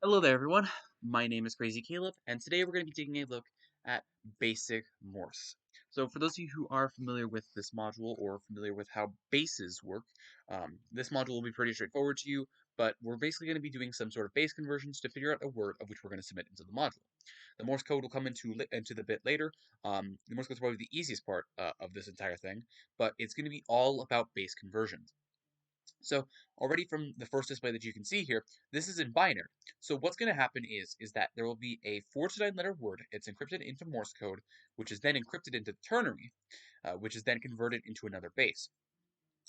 Hello there, everyone. My name is Crazy Caleb, and today we're going to be taking a look at basic Morse. So, for those of you who are familiar with this module or familiar with how bases work, this module will be pretty straightforward to you, but we're basically going to be doing some sort of base conversions to figure out a word of which we're going to submit into the module. The Morse code will come into the bit later. The Morse code is probably the easiest part of this entire thing, but it's going to be all about base conversions. So already from the first display that you can see here, this is in binary. So what's going to happen is that there will be a 4 to 9 letter word. It's encrypted into Morse code, which is then encrypted into ternary, which is then converted into another base.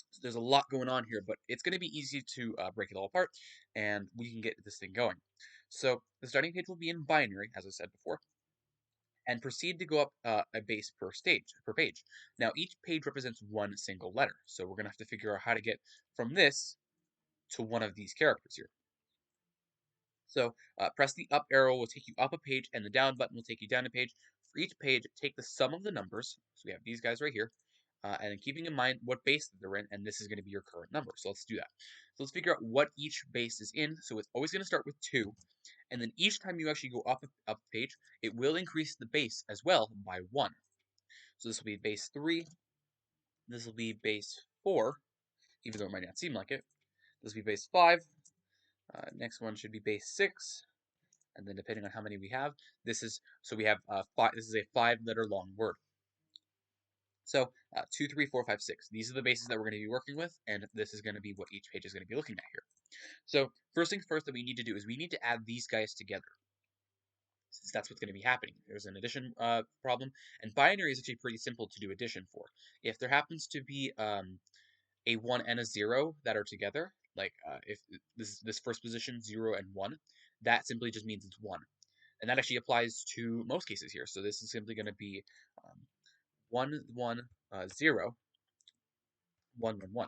So there's a lot going on here, but it's going to be easy to break it all apart, and we can get this thing going. So the starting page will be in binary, as I said before, and proceed to go up a base per page. Now each page represents one single letter, so we're going to have to figure out how to get from this to one of these characters here. So press the up arrow will take you up a page, and the down button will take you down a page. For each page, take the sum of the numbers. So we have these guys right here, and then keeping in mind what base that they're in, and this is going to be your current number. So let's do that. So let's figure out what each base is in. So it's always going to start with 2, and then each time you actually go up a page, it will increase the base as well by 1. So this will be base 3. This will be base 4, even though it might not seem like it. This will be base 5. Next one should be base 6. And then depending on how many we have, this is, so we have this is a 5-letter long word. So 2, 3, 4, 5, 6. These are the bases that we're going to be working with, and this is going to be what each page is going to be looking at here. So first things first that we need to do is we need to add these guys together, since that's what's going to be happening. There's an addition problem, and binary is actually pretty simple to do addition for. If there happens to be a 1 and a 0 that are together, like if this first position, 0 and 1, that simply just means it's 1. And that actually applies to most cases here. So this is simply going to be 1, 1, 0, 1, 1, 1.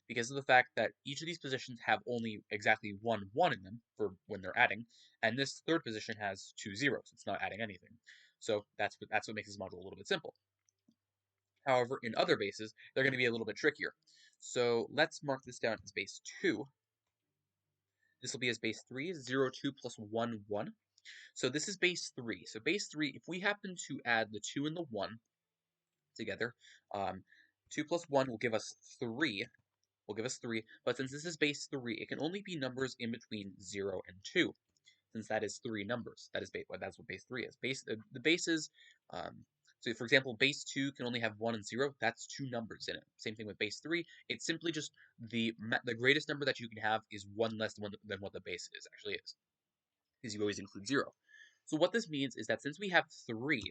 Because of the fact that each of these positions have only exactly 1, 1 in them for when they're adding, and this third position has 2 zeros. It's not adding anything. So that's what makes this module a little bit simple. However, in other bases, they're going to be a little bit trickier. So let's mark this down as base 2. This will be as base 3, 0, 2 plus 1, 1. So this is base 3. So base 3, if we happen to add the 2 and the 1 together, 2 plus 1 will give us 3. Will give us 3. But since this is base 3, it can only be numbers in between 0 and 2. Since that is 3 numbers. That's what base 3 is. The bases, so for example, base 2 can only have 1 and 0. That's 2 numbers in it. Same thing with base 3. It's simply just the greatest number that you can have is 1 less than what the base actually is. Because you always include 0. So what this means is that since we have 3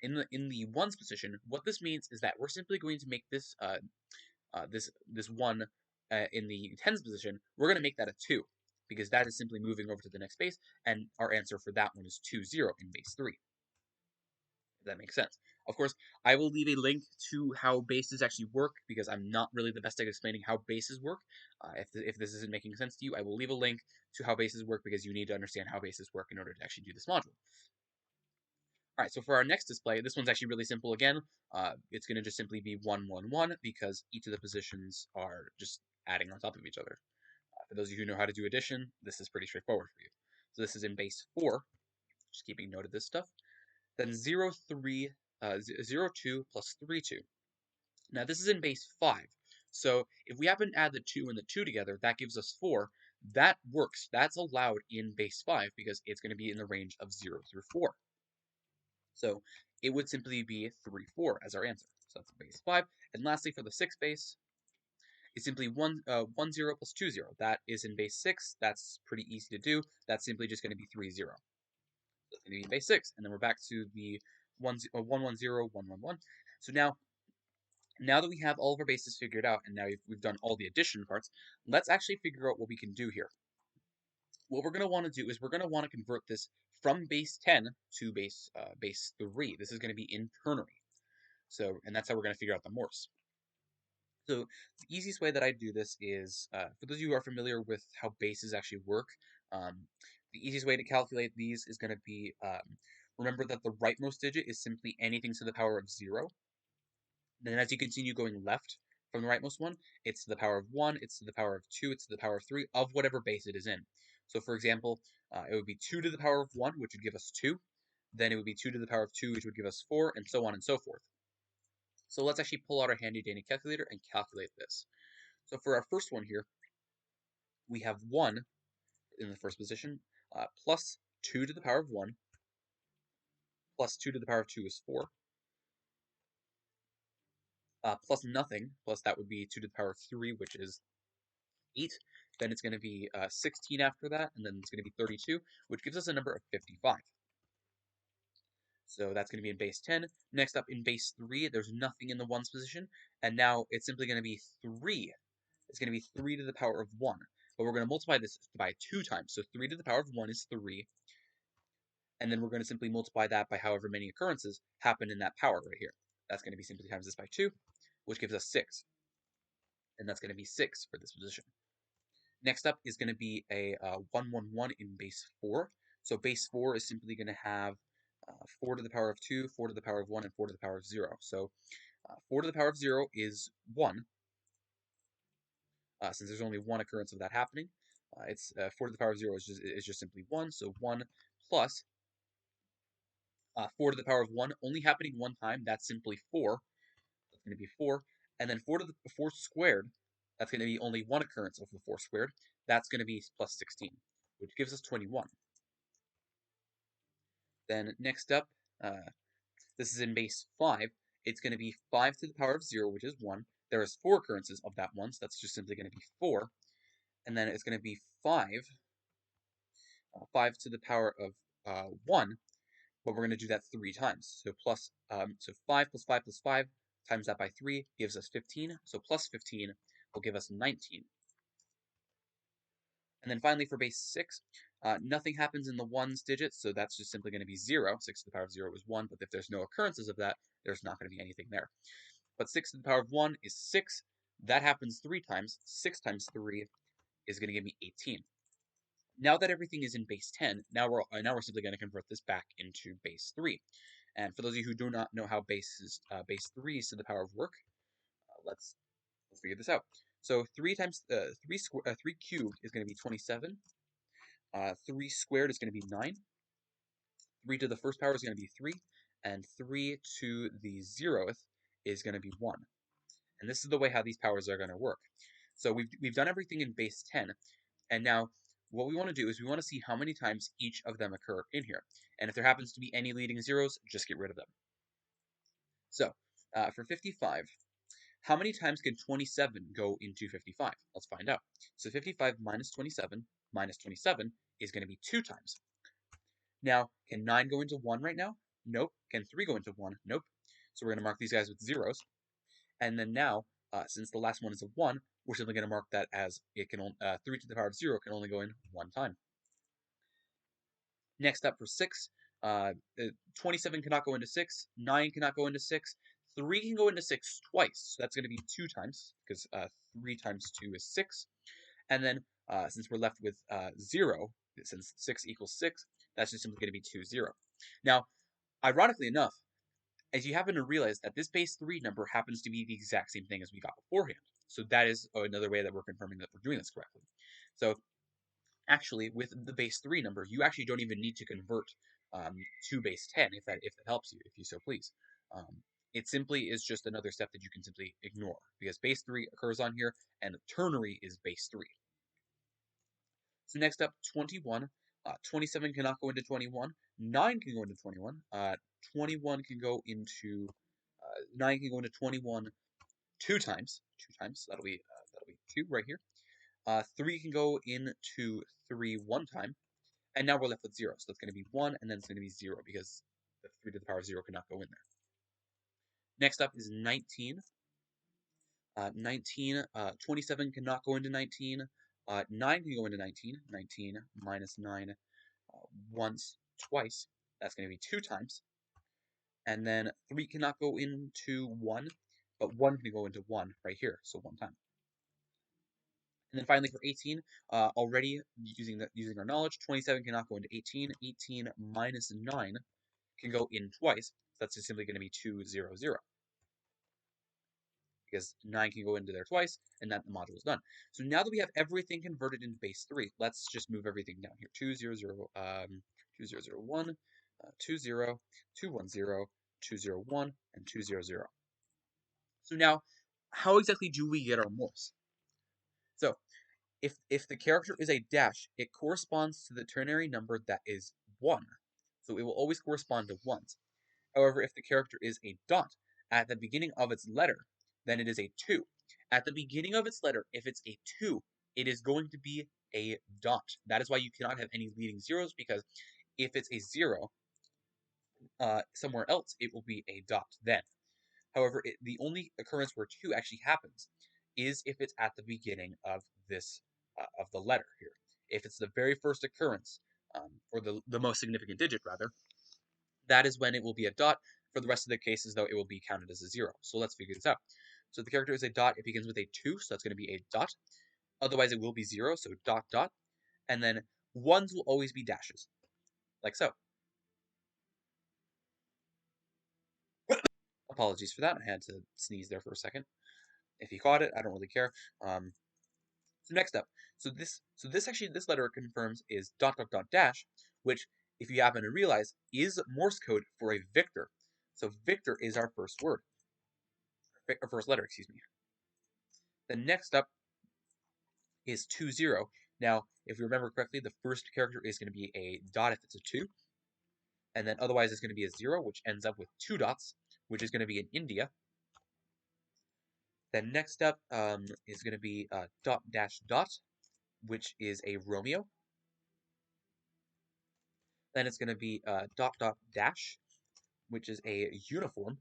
in the ones position, what this means is that we're simply going to make this this 1 in the tens position, we're going to make that a 2, because that is simply moving over to the next base, and our answer for that one is 2, 0 in base 3. If that makes sense. Of course, I will leave a link to how bases actually work, because I'm not really the best at explaining how bases work. If this isn't making sense to you, I will leave a link to how bases work, because you need to understand how bases work in order to actually do this module. All right, so for our next display, this one's actually really simple again. It's going to just simply be 1, 1, 1, because each of the positions are just adding on top of each other. For those of you who know how to do addition, this is pretty straightforward for you. So this is in base 4, just keeping note of this stuff. Then 0, 3, 0, 2 plus 3, 2. Now this is in base 5. So if we happen to add the 2 and the 2 together, that gives us 4. That works. That's allowed in base 5 because it's going to be in the range of 0 through 4. So it would simply be 3, 4 as our answer. So that's base 5. And lastly, for the 6th base, it's simply 1, 1, 0 plus 2, 0. That is in base 6. That's pretty easy to do. That's simply just going to be 3, 0. That's going to be base 6. And then we're back to the 1, 1, 1, 0, 1, 1, 1. So now that we have all of our bases figured out, and now we've done all the addition parts, let's actually figure out what we can do here. What we're going to want to do is we're going to want to convert this from base 10 to base 3. This is going to be in ternary. So, and that's how we're going to figure out the Morse. So the easiest way that I do this is, for those of you who are familiar with how bases actually work, the easiest way to calculate these is going to be, remember that the rightmost digit is simply anything to the power of 0. Then as you continue going left from the rightmost one, it's to the power of 1, it's to the power of 2, it's to the power of 3, of whatever base it is in. So for example, it would be 2 to the power of 1, which would give us 2. Then it would be 2 to the power of 2, which would give us 4, and so on and so forth. So let's actually pull out our handy-dandy calculator and calculate this. So for our first one here, we have 1 in the first position, plus 2 to the power of 1, plus 2 to the power of 2 is 4, plus nothing, plus that would be 2 to the power of 3, which is 8. Then it's going to be 16 after that, and then it's going to be 32, which gives us a number of 55. So that's going to be in base 10. Next up in base 3, there's nothing in the ones position, and now it's simply going to be 3. It's going to be 3 to the power of 1. But we're going to multiply this by 2 times. So 3 to the power of 1 is 3. And then we're going to simply multiply that by however many occurrences happen in that power right here. That's going to be simply times this by 2, which gives us 6. And that's going to be 6 for this position. Next up is going to be a 1, 1, 1 in base 4. So base 4 is simply going to have 4 to the power of 2, 4 to the power of 1, and 4 to the power of 0. So 4 to the power of 0 is 1, since there's only one occurrence of that happening. It's 4 to the power of 0 is just simply 1, so 1 plus 4 to the power of 1 only happening one time, that's simply 4. That's going to be 4. And then 4 to the 4 squared, that's going to be only one occurrence of the 4 squared. That's going to be plus 16, which gives us 21. Then next up, this is in base 5. It's going to be 5 to the power of 0, which is 1. There is 4 occurrences of that 1, so that's just simply going to be 4. And then it's going to be 5 to the power of 1, but we're going to do that 3 times. So 5 plus 5 plus 5 times that by 3 gives us 15. So plus 15 will give us 19. And then finally for base 6, nothing happens in the ones digits, so that's just simply going to be 0. 6 to the power of 0 is 1, but if there's no occurrences of that, there's not going to be anything there. But 6 to the power of 1 is 6. That happens 3 times. 6 times 3 is going to give me 18. Now that everything is in base 10, now we're simply going to convert this back into base 3. And for those of you who do not know how base 3 is to the power of work, let's figure this out. So 3 times 3 cubed is going to be 27. 3 squared is going to be 9. 3 to the first power is going to be 3, and 3 to the 0th is going to be 1. And this is the way how these powers are going to work. So we've done everything in base 10, and now what we want to do is we want to see how many times each of them occur in here. And if there happens to be any leading zeros, just get rid of them. So for 55, how many times can 27 go into 55? Let's find out. So 55 minus 27 is going to be 2 times. Now, can 9 go into 1 right now? Nope. Can 3 go into 1? Nope. So we're going to mark these guys with zeros. And then now, since the last one is a 1, we're simply going to mark that as 3 to the power of 0 can only go in 1 time. Next up for 6, 27 cannot go into 6, 9 cannot go into 6, 3 can go into 6 twice. So that's going to be 2 times, because 3 times 2 is 6. And then, since we're left with 0, since 6 equals 6, that's just simply going to be 2, 0. Now, ironically enough, as you happen to realize that this base 3 number happens to be the exact same thing as we got beforehand. So that is another way that we're confirming that we're doing this correctly. So actually, with the base 3 number, you actually don't even need to convert to base 10 if that helps you, if you so please. It simply is just another step that you can simply ignore, because base 3 occurs on here, and ternary is base 3. So next up, 21. 27 cannot go into 21. 9 can go into 21. 21 can go into 9 can go into 21 2 times. 2 times. That'll be 2 right here. 3 can go into 3 1 time. And now we're left with 0. So that's going to be 1, and then it's going to be 0, because the 3 to the power of 0 cannot go in there. Next up is 19. 27 cannot go into 19. 9 can go into 19. 19 minus 9 once, twice. That's going to be 2 times. And then 3 cannot go into 1, but 1 can go into 1 right here, so 1 time. And then finally for 18, already using our knowledge, 27 cannot go into 18. 18 minus 9 can go in twice. So that's just simply going to be 2, 0, 0. because 9 can go into there twice, and that the module is done. So now that we have everything converted into base 3, let's just move everything down here. 2, 0, 0, 2, 0, 0, 1, 2, 0, 2, 1, 0, 2, 0, 1, and 2, 0, 0. So now, how exactly do we get our Morse? So, if the character is a dash, it corresponds to the ternary number that is 1. So it will always correspond to 1s. However, if the character is a dot at the beginning of its letter, then it is a 2. At the beginning of its letter, if it's a 2, it is going to be a dot. That is why you cannot have any leading zeros, because if it's a 0 somewhere else, it will be a dot then. However, the only occurrence where 2 actually happens is if it's at the beginning of this of the letter here. If it's the very first occurrence, or the most significant digit rather, that is when it will be a dot. For the rest of the cases, though, it will be counted as a 0. So let's figure this out. So the character is a dot. It begins with a 2, so that's going to be a dot. Otherwise, it will be 0, so dot, dot. And then 1s will always be dashes, like so. Apologies for that. I had to sneeze there for a second. If you caught it, I don't really care. So next up, this letter confirms is dot dot dot dash, which, if you happen to realize, is Morse code for a Victor. So Victor is our first word, or first letter, excuse me. Then next up is 2, 0. Now, if you remember correctly, the first character is going to be a dot if it's a 2, and then otherwise it's going to be a 0, which ends up with 2 dots, which is going to be an India. Then next up is going to be dot dash dot, which is a Romeo. Then it's going to be dot dot dash, which is a uniform.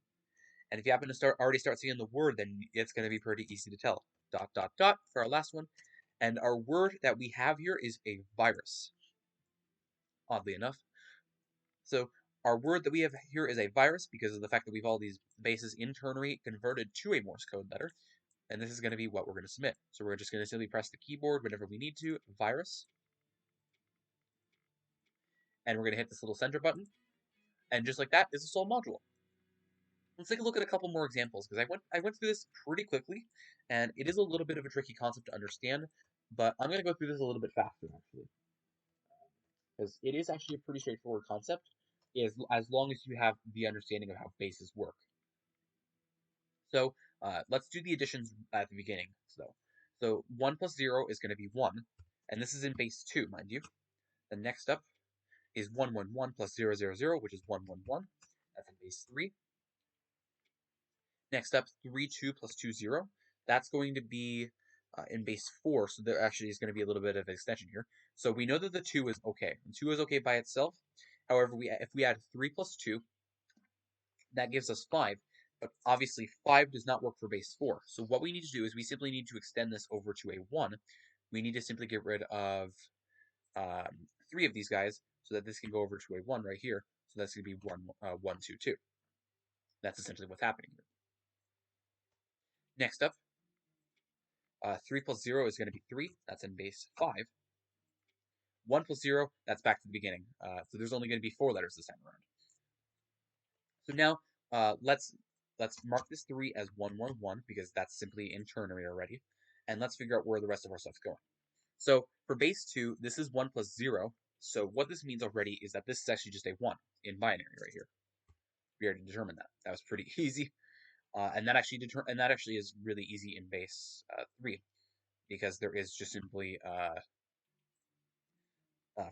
And if you happen to already start seeing the word, then it's going to be pretty easy to tell. Dot dot dot for our last one. And our word that we have here is a virus, oddly enough. So our word that we have here is a virus because of the fact that we've all these bases in ternary converted to a Morse code letter. And this is going to be what we're going to submit. So we're just going to simply press the keyboard whenever we need to, virus. And we're going to hit this little center button. And just like that is a solved module. Let's take a look at a couple more examples, because I went through this pretty quickly, and it is a little bit of a tricky concept to understand, but I'm going to go through this a little bit faster, actually, because it is actually a pretty straightforward concept, as long as you have the understanding of how bases work. So let's do the additions at the beginning, So 1 plus 0 is going to be 1, and this is in base 2, mind you. The next up is 1, 1, 1 plus 0, 0, 0, which is 1, 1, 1. That's in base 3. Next up, 3, 2 plus 2, 0. That's going to be in base 4, so there actually is going to be a little bit of extension here. So we know that the 2 is okay. And 2 is okay by itself. However, if we add 3 plus 2, that gives us 5. But obviously, 5 does not work for base 4. So what we need to do is we simply need to extend this over to a 1. We need to simply get rid of 3 of these guys so that this can go over to a 1 right here. So that's going to be 1, 1, 2, 2. That's essentially what's happening here. Next up, 3 plus 0 is going to be 3. That's in base 5. 1 plus 0, that's back to the beginning. So there's only going to be 4 letters this time around. So now let's mark this 3 as 1, 1, 1, because that's simply in ternary already. And let's figure out where the rest of our stuff's going. So for base 2, this is 1 plus 0. So what this means already is that this is actually just a 1 in binary right here. We already determined that. That was pretty easy. And that actually is really easy in base 3, because there is just simply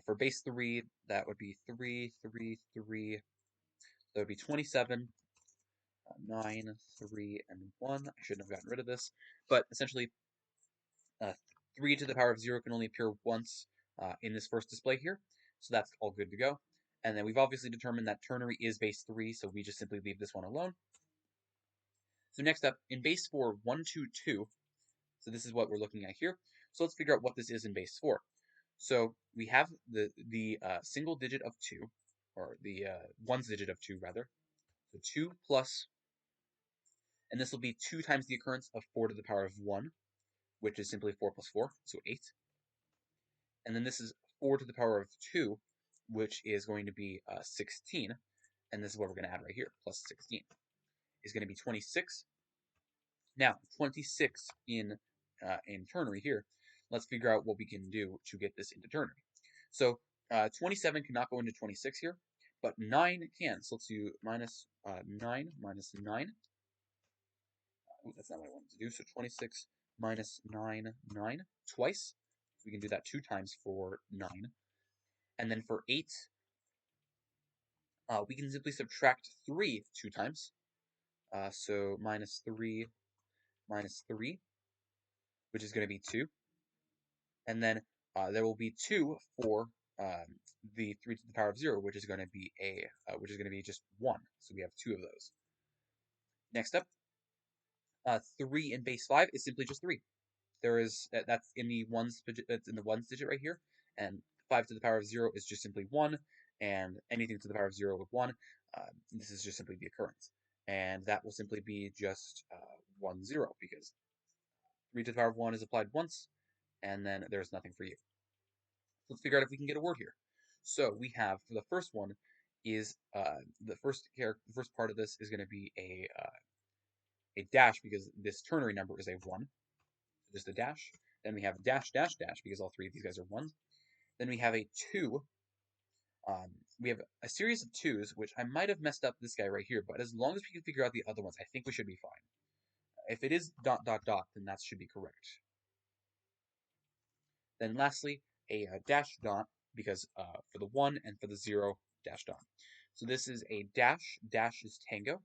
for base 3, that would be 3, 3, 3. That would be 27, 9, 3, and 1. I shouldn't have gotten rid of this. But essentially, 3 to the power of 0 can only appear once in this first display here. So that's all good to go. And then we've obviously determined that ternary is base 3, so we just simply leave this one alone. So next up, in base 4, 1, 2, 2. So this is what we're looking at here. So let's figure out what this is in base 4. So we have the single digit of 2, or the ones digit of 2, rather. So 2 plus, and this will be 2 times the occurrence of 4 to the power of 1, which is simply 4 plus 4, so 8. And then this is 4 to the power of 2, which is going to be 16. And this is what we're going to add right here, plus 16. Is going to be 26. Now, 26 in ternary here. Let's figure out what we can do to get this into ternary. So 27 cannot go into 26 here, but 9 can. So let's do minus 9 minus 9. Oh, that's not what I wanted to do. So 26 minus 9, 9 twice. So we can do that 2 times for 9. And then for 8, we can simply subtract 3 2 times. So minus 3 minus 3, which is going to be 2. And then there will be 2 for the 3 to the power of 0, which is going to be just 1. So we have 2 of those. Next up, 3 in base 5 is simply just 3. That's in the ones digit right here, and 5 to the power of 0 is just simply 1, and anything to the power of 0 with 1, this is just simply the occurrence. And that will simply be just 1, 0, because 3 to the power of 1 is applied once, and then there's nothing for you. Let's figure out if we can get a word here. So we have, for the first one, is the first part of this is going to be a dash, because this ternary number is a 1, so just a dash. Then we have dash, dash, dash, because all 3 of these guys are 1s. Then we have a 2. We have a series of 2s, which I might have messed up this guy right here, but as long as we can figure out the other ones, I think we should be fine. If it is dot, dot, dot, then that should be correct. Then lastly, a dash dot, because for the 1 and for the 0, dash dot. So this is a dash. Dash is tango.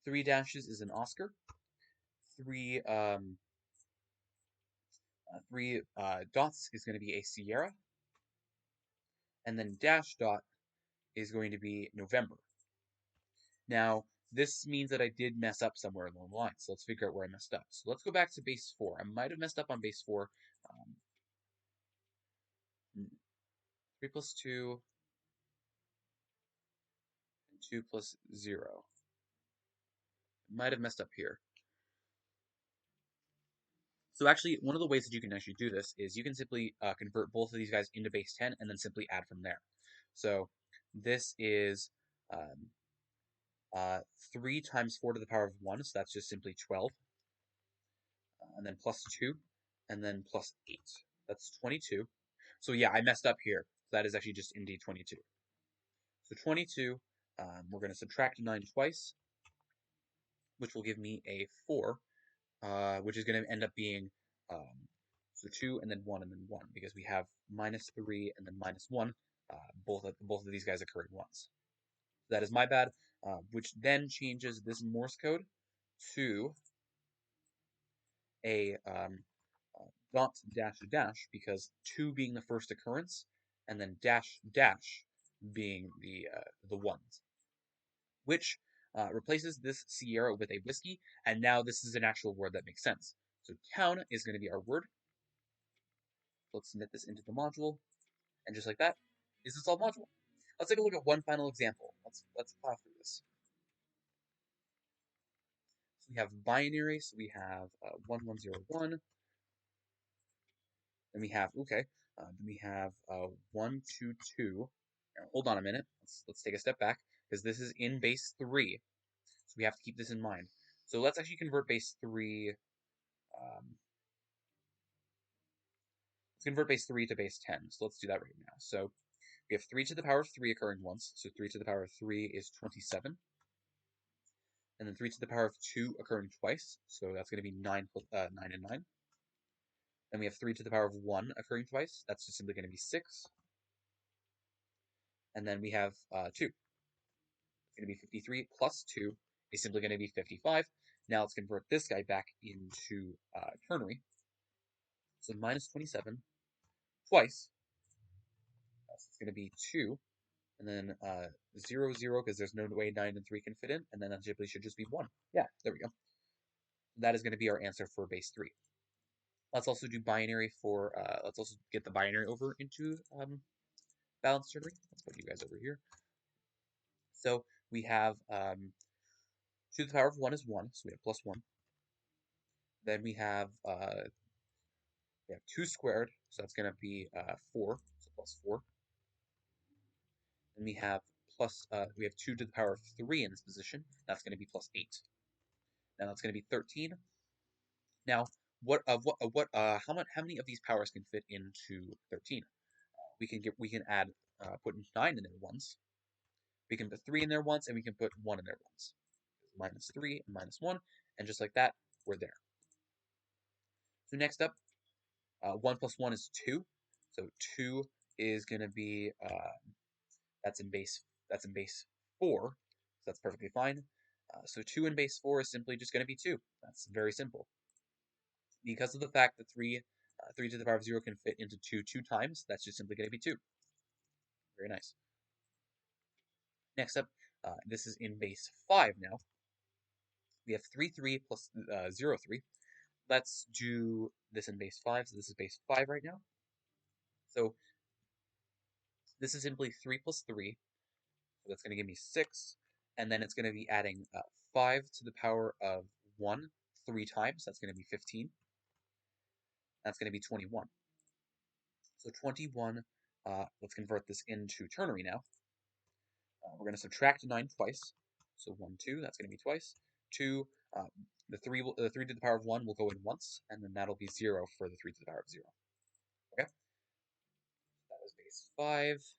3 dashes is an Oscar. 3 dots is going to be a Sierra. And then dash dot is going to be November. Now, this means that I did mess up somewhere along the line, so let's figure out where I messed up. So let's go back to base 4. I might have messed up on base 4. 3 plus 2, and 2 plus 0. Might have messed up here. So actually, one of the ways that you can actually do this is you can simply convert both of these guys into base 10 and then simply add from there. So this is 3 times 4 to the power of 1, so that's just simply 12. And then plus 2, and then plus 8. That's 22. So yeah, I messed up here. That is actually just indeed 22. So 22, we're going to subtract 9 twice, which will give me a 4, which is going to end up being so 2 and then 1 and then 1, because we have minus 3 and then minus 1. Both of these guys occurring once. So that is my bad, which then changes this Morse code to a dot dash dash, because 2 being the first occurrence, and then dash dash being the ones, which replaces this Sierra with a whiskey, and now this is an actual word that makes sense. So town is going to be our word. Let's submit this into the module, and just like that is the solved module. Let's take a look at one final example. Let's plow through this. So we have binary, so we have 1101. Then we have then we have 122. Now, hold on a minute. Let's take a step back, because this is in base 3, so we have to keep this in mind. So let's actually convert base 3. Let's convert base 3 to base 10. So let's do that right now. So we have 3 to the power of 3 occurring once. So 3 to the power of 3 is 27. And then 3 to the power of 2 occurring twice. So that's going to be 9 and 9. Then we have 3 to the power of 1 occurring twice. That's just simply going to be 6. And then we have 2. It's going to be 53 plus 2 is simply going to be 55. Now let's convert this guy back into ternary. So minus 27 twice. So it's going to be 2. And then 0, 0, because there's no way 9 and 3 can fit in. And then that simply should just be 1. Yeah, there we go. That is going to be our answer for base 3. Let's also do binary for, let's also get the binary over into balanced ternary. Let's put you guys over here. So we have 2 to the power of 1 is 1, so we have plus 1. Then we have 2 squared, so that's going to be 4, so plus 4. Then we have 2 to the power of 3 in this position, that's going to be plus 8. Now that's going to be 13. Now, how many of these powers can fit into 13? We can add put 9 in there once. We can put 3 in there once, and we can put 1 in there once. -3 and -1, and just like that, we're there. So next up, 1 plus 1 is 2. So 2 is going to be that's in base 4. So that's perfectly fine. So 2 in base 4 is simply just going to be 2. That's very simple. Because of the fact that 3 to the power of 0 can fit into 2 times, that's just simply going to be 2. Very nice. Next up, this is in base 5 now. We have 3, 3 plus 0, 3. Let's do this in base 5. So this is base 5 right now. So this is simply 3 plus 3. So that's going to give me 6. And then it's going to be adding 5 to the power of 1 3 times. That's going to be 15. That's going to be 21. So 21, let's convert this into ternary now. We're going to subtract 9 twice. So 1, 2, that's going to be twice. 2, the 3 to the power of 1 will go in once, and then that'll be 0 for the 3 to the power of 0. Okay? That was base 5.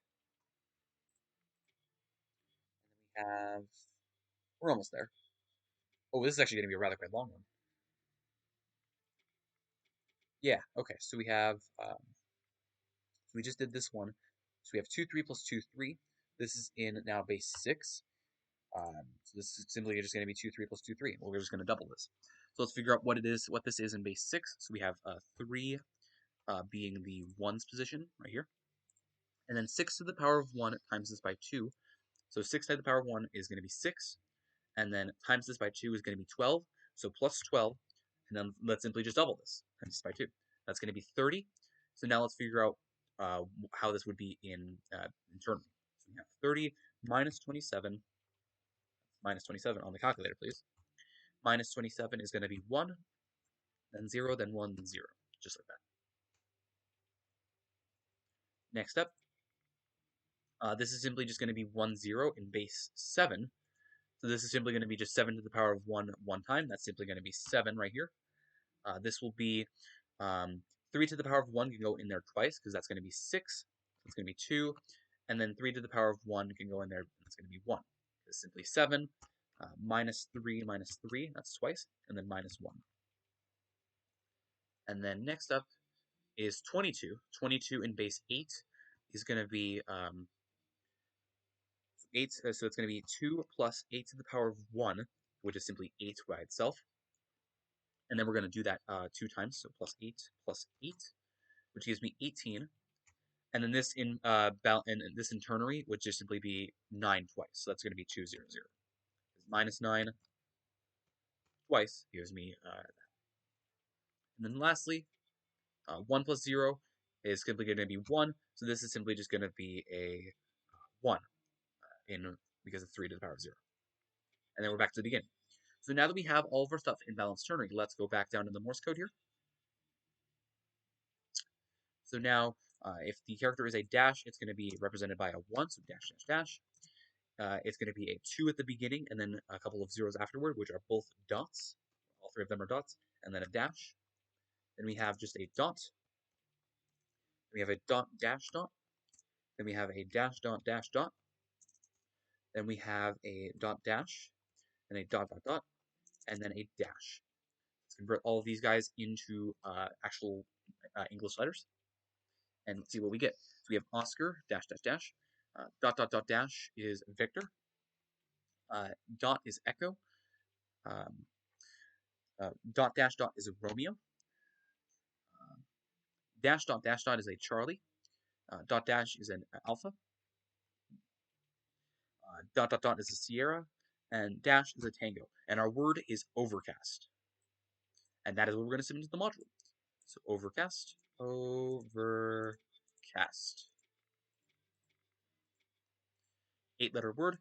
And then we have, we're almost there. Oh, this is actually going to be a rather quite long one. Yeah, okay, so we have, so we just did this one. So we have 2, 3 plus 2, 3. This is in now base 6. So this is simply just going to be 2, 3 plus 2, 3. Well, we're just going to double this. So let's figure out what this is in base 6. So we have 3 being the 1's position right here. And then 6 to the power of 1 times this by 2. So 6 to the power of 1 is going to be 6. And then times this by 2 is going to be 12. So plus 12. And then let's simply just double this. Times this by 2. That's going to be 30. So now let's figure out how this would be in internally. So we have 30 minus 27. Minus 27 on the calculator, please. Minus 27 is going to be 1, then 0, then 1, then 0. Just like that. Next up, this is simply just going to be 1, 0 in base 7. So this is simply going to be just 7 to the power of 1 one time. That's simply going to be 7 right here. This will be 3 to the power of 1 can go in there twice because that's going to be 6. It's going to be 2. And then 3 to the power of 1 can go in there. That's going to be 1. It's simply 7. Minus 3 minus 3, that's twice. And then minus 1. And then next up is 22. 22 in base 8 is going to be 8, so it's going to be 2 plus 8 to the power of 1, which is simply 8 by itself. And then we're going to do that 2 times, so plus 8, which gives me 18. And then this in this in ternary would just simply be 9 twice, so that's going to be 2, 0, 0. Minus 9 twice gives me that. And then lastly, 1 plus 0 is simply going to be 1, so this is simply just going to be a 1 because it's 3 to the power of 0. And then we're back to the beginning. So now that we have all of our stuff in balanced ternary, let's go back down to the Morse code here. So now, if the character is a dash, it's going to be represented by a 1, so dash, dash, dash. It's going to be a 2 at the beginning, and then a couple of zeros afterward, which are both dots. All 3 of them are dots, and then a dash. Then we have just a dot. Then we have a dot, dash, dot. Then we have a dash, dot, dash, dot. Then we have a dot, dash, and a dot, dot, dot, and then a dash. Let's convert all of these guys into actual English letters, and let's see what we get. So we have Oscar, dash, dash, dash. Dot, dot, dot, dash is Victor. Dot is Echo. Dot, dash, dot is Romeo. Dash, dot is a Charlie. Dot, dash is an Alpha. Dot, dot, dot is a Sierra. And dash is a Tango. And our word is overcast. And that is what we're going to submit to the module. So overcast, overcast. 8-letter word.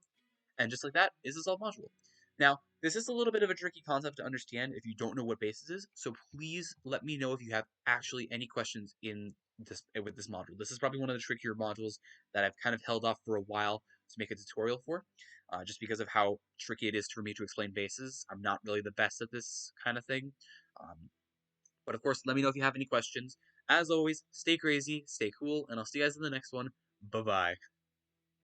And just like that is the solved module. Now, this is a little bit of a tricky concept to understand if you don't know what basis is, so please let me know if you have actually any questions with this module. This is probably one of the trickier modules that I've kind of held off for a while to make a tutorial for. just because of how tricky it is for me to explain bases. I'm not really the best at this kind of thing. Um, but of course, let me know if you have any questions. As always, stay crazy, stay cool, and I'll see you guys in the next one. Bye-bye.